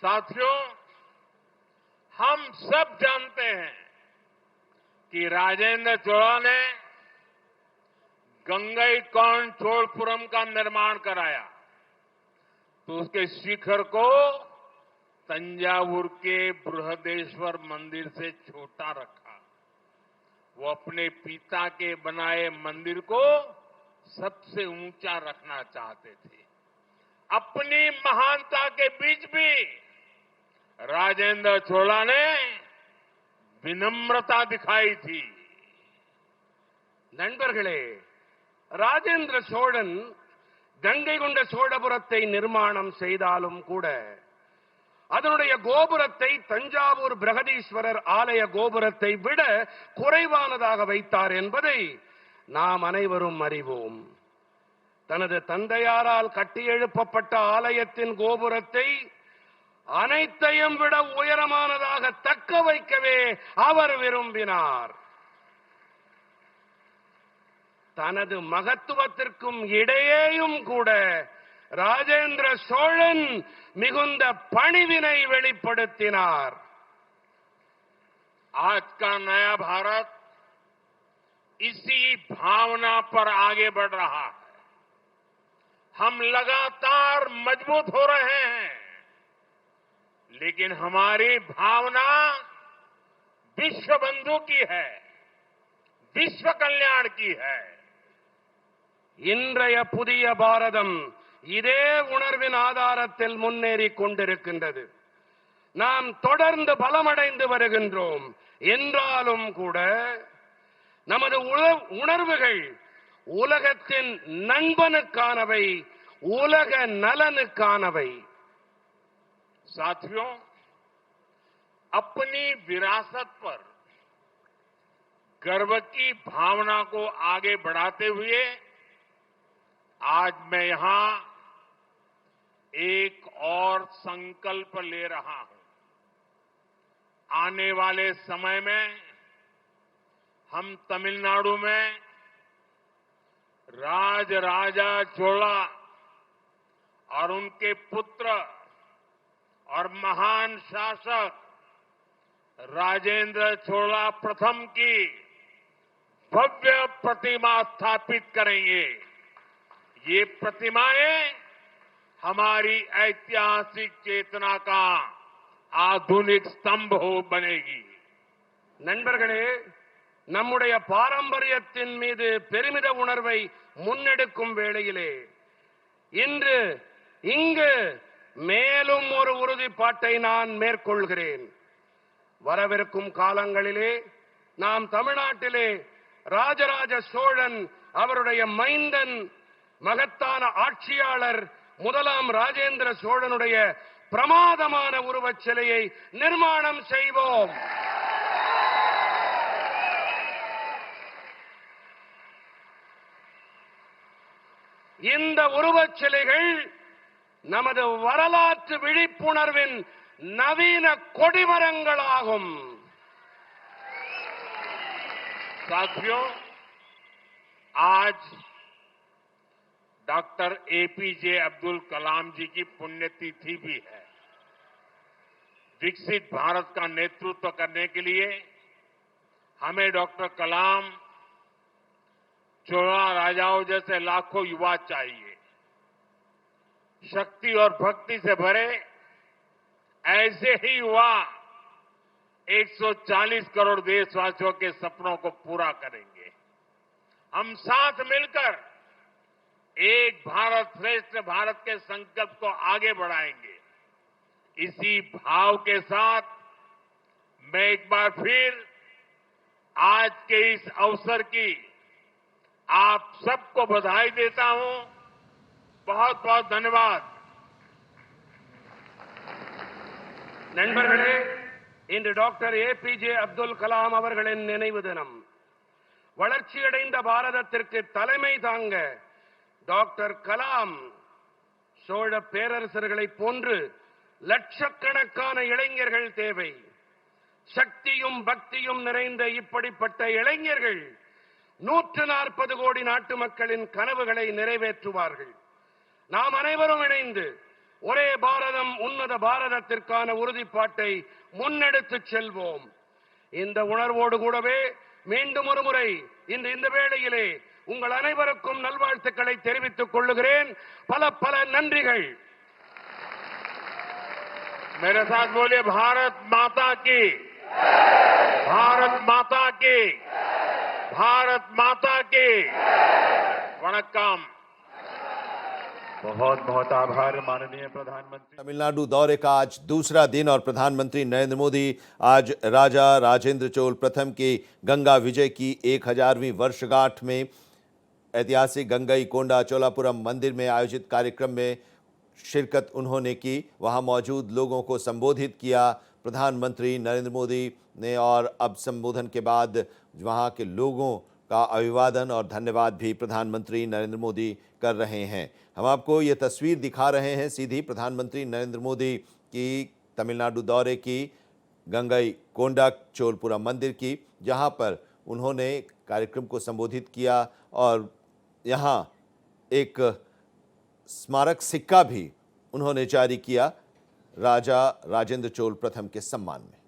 साथियों, हम सब जानते हैं कि राजेंद्र चोला ने गंगईकोंड चोलपुरम का निर्माण कराया तो उसके शिखर को तंजावुर के बृहदेश्वर मंदिर से छोटा रखा। वो अपने पिता के बनाए मंदिर को सबसे ऊंचा रखना चाहते थे। अपनी महानता के बीच भी राजेंद्र चोला ने विनम्रता दिखाई थी। நண்பர்களே, ராஜேந்திர சோழன் கங்கை கொண்ட சோழபுரத்தை நிர்மாணம் செய்தாலும் கூட அதனுடைய கோபுரத்தை தஞ்சாவூர் பிரகதீஸ்வரர் ஆலய கோபுரத்தை விட குறைவானதாக வைத்தார் என்பதை நாம் அனைவரும் அறிவோம். தனது தந்தையாரால் கட்டியெழுப்பப்பட்ட ஆலயத்தின் கோபுரத்தை அனைத்தையும் விட உயரமானதாக தக்க வைக்கவே அவர் விரும்பினார். தனது மகத்துவத்திற்கும் இடையேயும் கூட ராஜேந்திர சோழன் மிகுந்த பணிவினை வெளிப்படுத்தினார். आज का नया भारत इसी भावना पर आगे बढ़ रहा है। हम लगातार मजबूत हो रहे हैं, लेकिन हमारी भावना विश्व बंधु की है, विश्व कल्याण की है। இன்றைய புதிய பாரதம் இதே உணர்வின் ஆதாரத்தில் முன்னேறிக் கொண்டிருக்கின்றது. நாம் தொடர்ந்து பலமடைந்து வருகின்றோம் என்றாலும் கூட நமது உணர்வுகள் உலகத்தின் நண்பனுக்கானவை, உலக நலனுக்கானவை. साथियों, अपनी विरासत पर गर्व की भावना को आगे बढ़ाते हुए आज मैं यहां एक और संकल्प ले रहा हूं। आने वाले समय में हम तमिलनाडु में राजराजा चोला और उनके पुत्र और महान शासक राजेंद्र चोला प्रथम की भव्य प्रतिमा स्थापित करेंगे। ये प्रतिमाएं हमारी ऐतिहासिक चेतना का आधुनिक स्तंभ हो बनेगी। நண்பர்களே, நம்முடைய பாரம்பரியத்தின் மீது பெருமித உணர்வை முன்னெடுக்கும் வேளையிலே இன்று இங்கு மேலும் ஒரு உறுதிப்பாட்டை நான் மேற்கொள்கிறேன். வரவிருக்கும் காலங்களிலே நாம் தமிழ்நாட்டிலே ராஜராஜ சோழன் அவருடைய மைந்தன் மகத்தான ஆட்சியாளர் முதலாம் ராஜேந்திர சோழனுடைய பிரமாதமான உருவச் சிலையை நிர்மாணம் செய்வோம். இந்த உருவச் சிலைகள் நமது வரலாற்று விழிப்புணர்வின் நவீன கொடிமரங்களாகும். साथियों, आज डॉक्टर एपीजे अब्दुल कलाम जी की पुण्यतिथि भी है। विकसित भारत का नेतृत्व करने के लिए हमें डॉक्टर कलाम, चोला राजाओं जैसे लाखों युवा चाहिए। शक्ति और भक्ति से भरे ऐसे ही युवा 140 करोड़ देशवासियों के सपनों को पूरा करेंगे। हम साथ मिलकर एक भारत श्रेष्ठ भारत के संकल्प को आगे बढ़ाएंगे। इसी भाव के साथ मैं एक बार फिर आज के इस अवसर की आप सबको बधाई देता हूं। बहुत बहुत धन्यवाद। நண்பர்களே, இன்று டாக்டர் ஏபிஜே அப்துல் கலாம் அவர்களின் நினைவு தினம். வளர்ச்சியடைந்த பாரதத்திற்கு தலைமை தாங்க டாக்டர் கலாம் சோழ பேரரசர்களைப் போன்று லட்சக்கணக்கான இளைஞர்கள் தேவை. சக்தியும் பக்தியும் நிறைந்த இப்படிப்பட்ட இளைஞர்கள் 140 கோடி நாட்டு மக்களின் கனவுகளை நிறைவேற்றுவார்கள். நாம் அனைவரும் இணைந்து ஒரே பாரதம் உன்னத பாரதத்திற்கான உறுதிப்பாட்டை முன்னெடுத்துச் செல்வோம். இந்த உணர்வோடு கூடவே மீண்டும் ஒரு முறை இந்த வேளையிலே உங்கள் அனைவருக்கும் நல்வாழ்த்துக்களை தெரிவித்துக் கொள்ளுகிறேன். பல பல நன்றிகள். मेरे साथ बोलिए भारत माता की, भारत माता की, भारत माता की। वणक्कम। बहुत बहुत आभार माननीय प्रधानमंत्री। तमिलनाडु दौरे का आज दूसरा दिन और प्रधानमंत्री नरेंद्र मोदी आज राजा राजेंद्र चोल प्रथम की गंगा विजय की 1000वीं वर्षगांठ में ऐतिहासिक गंगई कोंडा चोलापुरम मंदिर में आयोजित कार्यक्रम में शिरकत उन्होंने की। वहां मौजूद लोगों को संबोधित किया प्रधानमंत्री नरेंद्र मोदी ने और अब संबोधन के बाद वहां के लोगों का अभिवादन और धन्यवाद भी प्रधानमंत्री नरेंद्र मोदी कर रहे हैं। हम आपको ये तस्वीर दिखा रहे हैं सीधी प्रधानमंत्री नरेंद्र मोदी की तमिलनाडु दौरे की, गंगई कोंडा चोलपुरम मंदिर की, जहां पर उन्होंने कार्यक्रम को संबोधित किया और यहाँ एक स्मारक सिक्का भी उन्होंने जारी किया राजा राजेंद्र चोल प्रथम के सम्मान में।